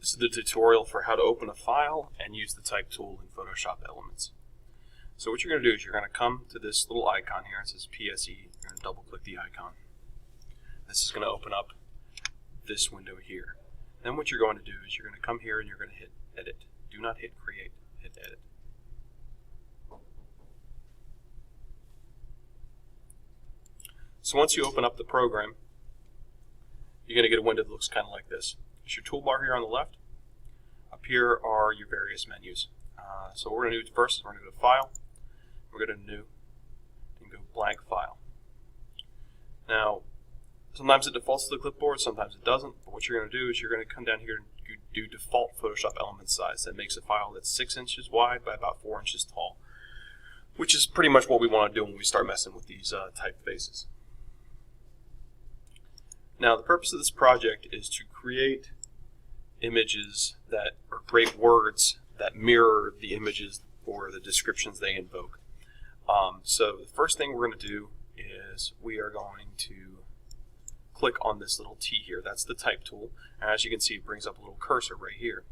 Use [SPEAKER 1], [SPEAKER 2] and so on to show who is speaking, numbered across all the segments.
[SPEAKER 1] This is the tutorial for how to open a file and use the type tool in Photoshop Elements. So what you're going to do is you're going to come to this little icon here. It says PSE. You're going to double click the icon. This is going to open up this window here. Then what you're going to do is you're going to come here and you're going to hit Edit. Do not hit Create, hit Edit. So once you open up the program, you're going to get a window that looks kind of like this. There's your toolbar here on the left. Up here are your various menus. So what we're going to do first is we're going to go to File, we're going to New, and go Blank File. Now, sometimes it defaults to the clipboard, sometimes it doesn't, but what you're going to do is you're going to come down here and do default Photoshop element size. That makes a file that's 6 inches wide by about 4 inches tall, which is pretty much what we want to do when we start messing with these typefaces. Now, the purpose of this project is to create images that, or create words that mirror the images or the descriptions they invoke. So the first thing we're going to do is we are going to click on this little T here. That's the type tool. And as you can see, it brings up a little cursor right here.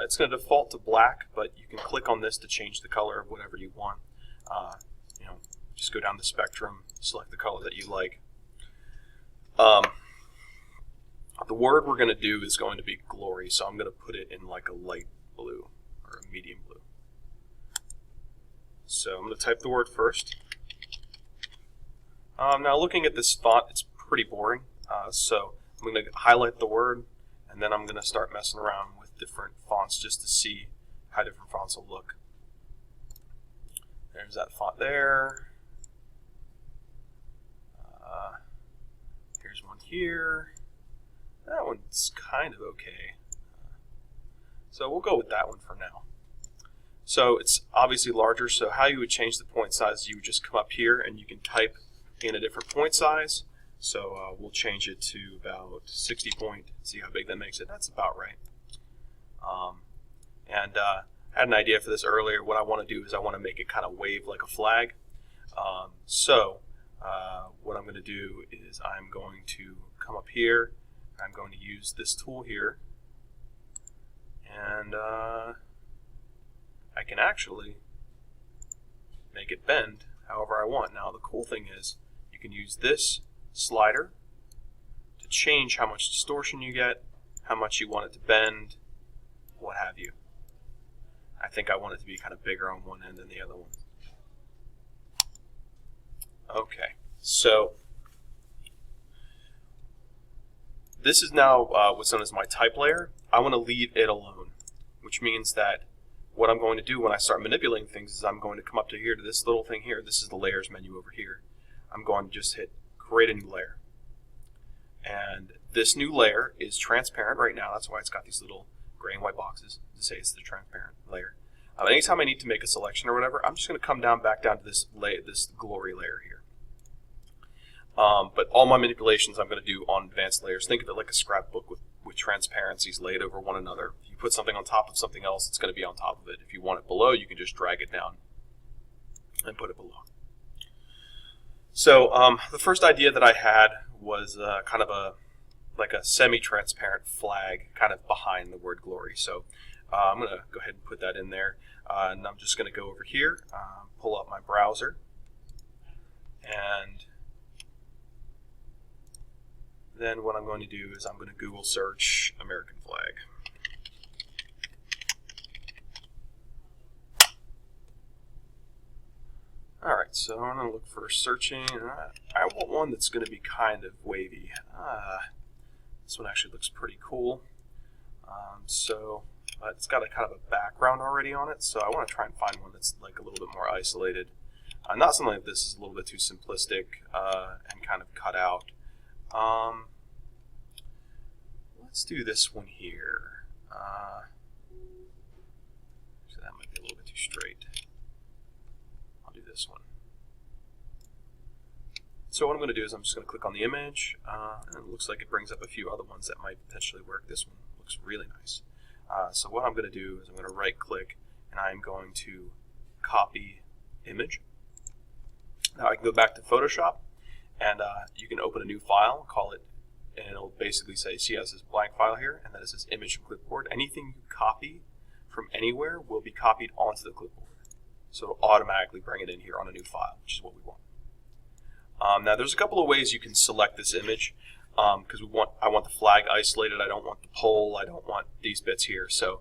[SPEAKER 1] It's going to default to black, but you can click on this to change the color of whatever you want. Just go down the spectrum, select the color that you like. The word we're going to do is going to be glory, so I'm going to put it in like a light blue or a medium blue. So I'm going to type the word first. Now looking at this font, it's pretty boring, so I'm going to highlight the word, and then I'm going to start messing around with different fonts just to see how different fonts will look. There's that font there. Here's one here. That one's kind of okay. So we'll go with that one for now. So it's obviously larger, so how you would change the point size, you would just come up here and you can type in a different point size. So we'll change it to about 60 point, see how big that makes it. That's about right. I had an idea for this earlier. What I want to do is I want to make it kind of wave like a flag. What I'm going to do is I'm going to come up here. I'm going to use this tool here, and I can actually make it bend however I want. Now the cool thing is you can use this slider to change how much distortion you get, how much you want it to bend, what have you. I think I want it to be kind of bigger on one end than the other one. Okay, so this is now what's known as my type layer. I want to leave it alone, which means that what I'm going to do when I start manipulating things is I'm going to come up to here to this little thing here. This is the layers menu over here. I'm going to just hit create a new layer. And this new layer is transparent right now. That's why it's got these little gray and white boxes to say it's the transparent layer. Anytime I need to make a selection or whatever, I'm just going to come back down to this glory layer here. But all my manipulations I'm going to do on advanced layers. Think of it like a scrapbook with transparencies laid over one another. If you put something on top of something else, it's going to be on top of it. If you want it below, you can just drag it down and put it below. So the first idea that I had was kind of like a semi-transparent flag kind of behind the word glory. So I'm going to go ahead and put that in there. And I'm just going to go over here, pull up my browser, and then what I'm going to do is I'm going to Google search American flag. Alright, so I'm going to look for searching. I want one that's going to be kind of wavy. This one actually looks pretty cool. It's got a kind of a background already on it, so I want to try and find one that's like a little bit more isolated. Not something like this is a little bit too simplistic and kind of cut out. Let's do this one here. So that might be a little bit too straight. I'll do this one. So what I'm going to do is I'm just going to click on the image, and it looks like it brings up a few other ones that might potentially work. This one looks really nice. So what I'm going to do is I'm going to right click and I'm going to copy image. Now I can go back to Photoshop and you can open a new file, call it and it'll basically say, see, it has this blank file here, and then it says image from clipboard. Anything you copy from anywhere will be copied onto the clipboard. So it'll automatically bring it in here on a new file, which is what we want. Now there's a couple of ways you can select this image, because I want the flag isolated, I don't want the pole, I don't want these bits here. So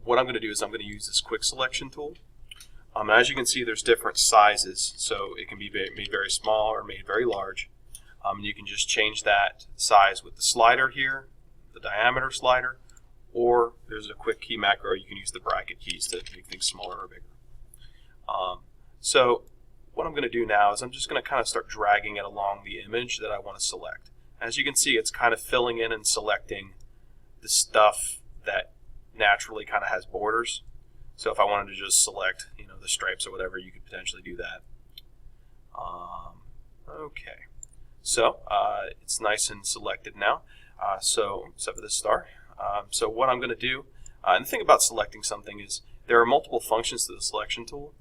[SPEAKER 1] what I'm going to do is I'm going to use this quick selection tool. As you can see, there's different sizes, so it can be made very small or made very large. You can just change that size with the slider here, the diameter slider, or there's a quick key macro. You can use the bracket keys to make things smaller or bigger. So what I'm going to do now is I'm just going to kind of start dragging it along the image that I want to select. As you can see, it's kind of filling in and selecting the stuff that naturally kind of has borders. So if I wanted to just select, the stripes or whatever, you could potentially do that. Okay, so it's nice and selected now. So except for this star. So what I'm going to do, and the thing about selecting something is there are multiple functions to the selection tool.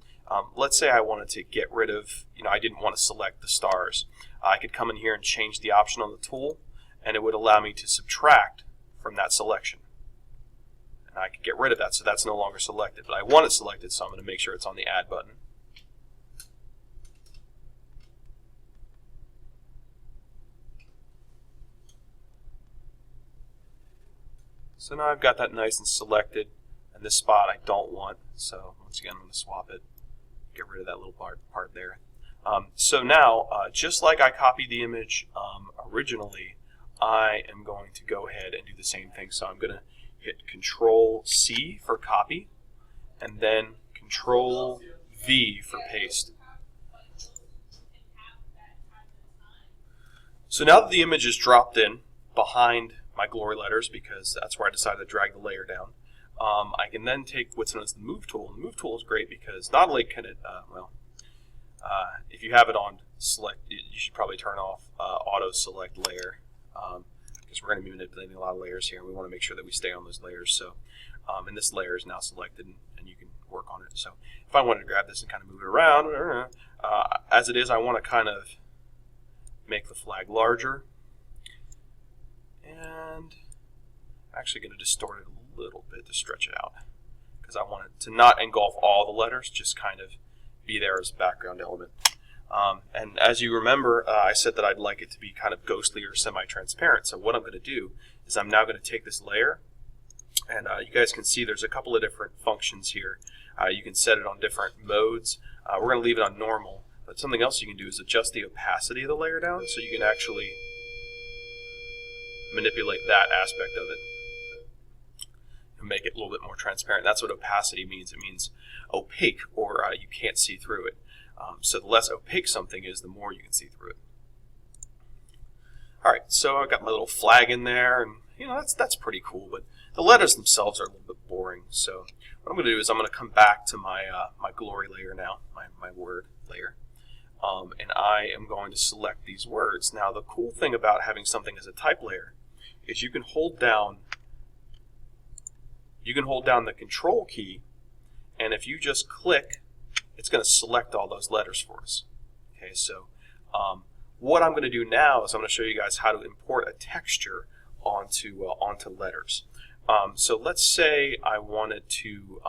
[SPEAKER 1] Let's say I wanted to get rid of, I didn't want to select the stars. I could come in here and change the option on the tool, and it would allow me to subtract from that selection. And I could get rid of that, so that's no longer selected. But I want it selected, so I'm going to make sure it's on the Add button. So now I've got that nice and selected, and this spot I don't want. So once again, I'm going to swap it, get rid of that little part there. So now, just like I copied the image originally, I am going to go ahead and do the same thing. So I'm going to hit Control-C for copy, and then Control-V for paste. So now that the image is dropped in behind my glory letters, because that's where I decided to drag the layer down, I can then take what's known as the Move tool. And the Move tool is great because not only can it, if you have it on select, you should probably turn off auto select layer, because we're going to be manipulating a lot of layers here, and we want to make sure that we stay on those layers. So, and this layer is now selected, and you can work on it. So if I wanted to grab this and kind of move it around, as it is, I want to kind of make the flag larger, and I'm actually going to distort it a little bit to stretch it out, because I want it to not engulf all the letters, just kind of be there as a background element. And as you remember, I said that I'd like it to be kind of ghostly or semi-transparent. So what I'm going to do is I'm now going to take this layer, and you guys can see there's a couple of different functions here. You can set it on different modes. We're going to leave it on normal, but something else you can do is adjust the opacity of the layer down, so you can actually manipulate that aspect of it and make it a little bit more transparent. That's what opacity means. It means opaque, or you can't see through it. So the less opaque something is, the more you can see through it. All right, so I've got my little flag in there, and that's pretty cool. But the letters themselves are a little bit boring. So what I'm going to do is I'm going to come back to my my glory layer now, my word layer, and I am going to select these words. Now the cool thing about having something as a type layer is you can hold down the Control key, and if you just click, it's going to select all those letters for us. Okay, so what I'm going to do now is I'm going to show you guys how to import a texture onto letters. So let's say I wanted to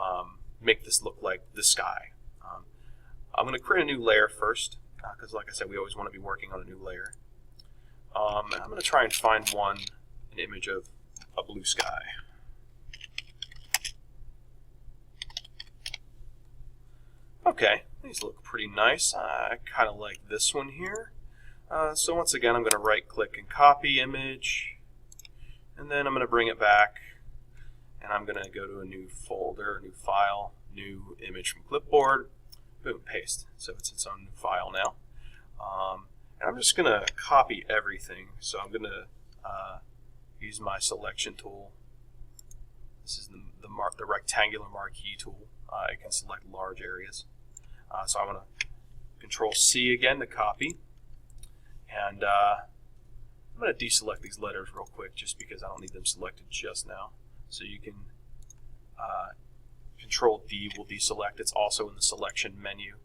[SPEAKER 1] make this look like the sky. I'm going to create a new layer first, because like I said, we always want to be working on a new layer. And I'm going to try and find an image of a blue sky. Okay, these look pretty nice. I kind of like this one here. So once again, I'm going to right click and copy image, and then I'm going to bring it back, and I'm going to go to a new folder, new file, new image from clipboard, boom, paste. So it's its own new file now. And I'm just going to copy everything. So I'm going to use my selection tool. This is the rectangular marquee tool. I can select large areas. So I want to Control-C again to copy. And I'm going to deselect these letters real quick just because I don't need them selected just now. So you can Control-D will deselect. It's also in the selection menu.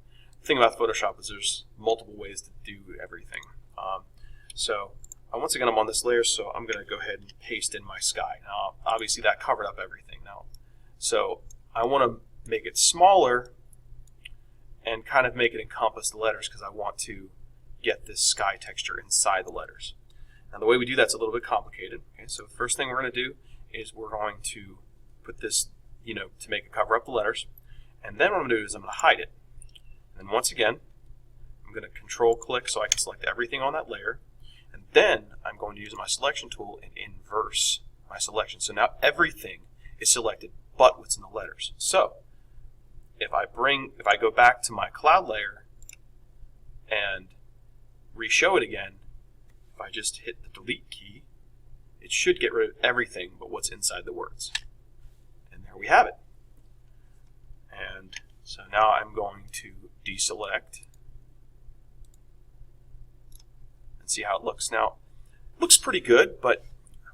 [SPEAKER 1] The thing about Photoshop is there's multiple ways to do everything. So once again, I'm on this layer, so I'm going to go ahead and paste in my sky. Now, obviously, that covered up everything now. So I want to make it smaller and kind of make it encompass the letters because I want to get this sky texture inside the letters. Now, the way we do that's a little bit complicated. Okay, so the first thing we're going to do is we're going to put this, to make it cover up the letters. And then what I'm going to do is I'm going to hide it. And then once again, I'm going to control click so I can select everything on that layer. And then I'm going to use my selection tool and inverse my selection. So now everything is selected but what's in the letters. So if I go back to my cloud layer and re-show it again, if I just hit the delete key, it should get rid of everything but what's inside the words. And there we have it. And so now I'm going to deselect and see how it looks. Now, it looks pretty good, but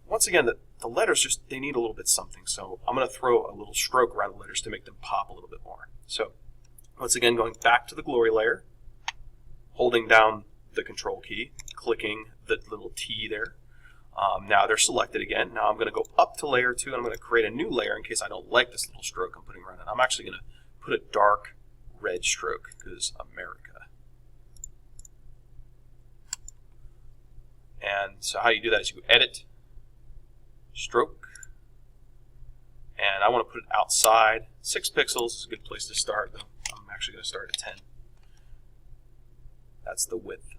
[SPEAKER 1] once again, the letters they need a little bit something. So I'm going to throw a little stroke around the letters to make them pop a little bit more. So once again, going back to the glory layer, holding down the control key, clicking the little T there. Now they're selected again. Now I'm going to go up to layer 2 and I'm going to create a new layer in case I don't like this little stroke I'm putting around it. I'm actually going to put a dark red stroke because America. And so how you do that is you edit, stroke, and I want to put it outside. 6 pixels is a good place to start, though. I'm actually going to start at 10. That's the width.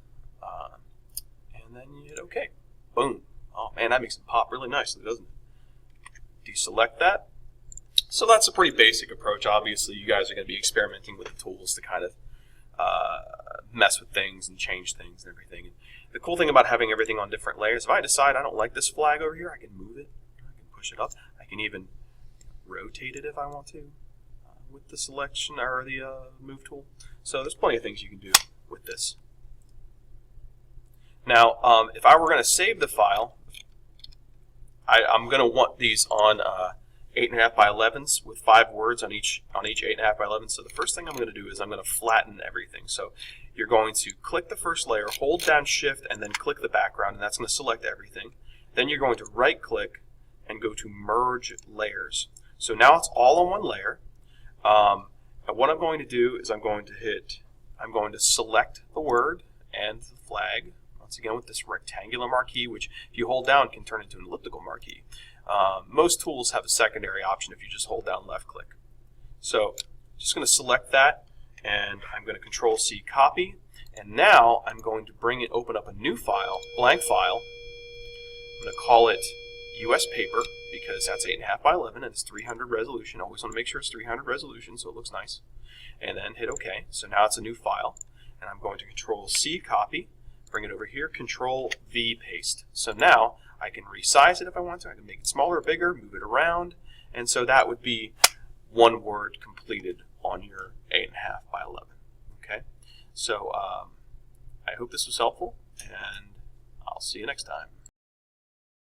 [SPEAKER 1] And then you hit OK. Boom. Oh man, that makes it pop really nicely, doesn't it? Deselect that. So that's a pretty basic approach. Obviously, you guys are going to be experimenting with the tools to kind of mess with things and change things and everything. And the cool thing about having everything on different layers, if I decide I don't like this flag over here, I can move it. I can push it up. I can even rotate it if I want to with the selection or the move tool. So there's plenty of things you can do with this. Now, if I were going to save the file, I'm going to want these on 8.5 by 11s with 5 words on each 8.5 by 11. So the first thing I'm going to do is I'm going to flatten everything. So you're going to click the first layer, hold down Shift, and then click the background, and that's going to select everything. Then you're going to right-click and go to Merge Layers. So now it's all on one layer. And what I'm going to do is I'm going to select the word and the flag. Once again with this rectangular marquee, which if you hold down can turn into an elliptical marquee. Most tools have a secondary option if you just hold down left click. So just going to select that and I'm going to Control C copy, and now I'm going to open up a new file, blank file. I'm going to call it US paper because that's 8.5 by 11 and it's 300 resolution. Always want to make sure it's 300 resolution so it looks nice. And then hit OK. So now it's a new file, and I'm going to Control C copy. Bring it over here, Control V paste. So now I can resize it if I want to. I can make it smaller or bigger, move it around, and so that would be one word completed on your 8.5 by 11. Okay, so I hope this was helpful, and I'll see you next time.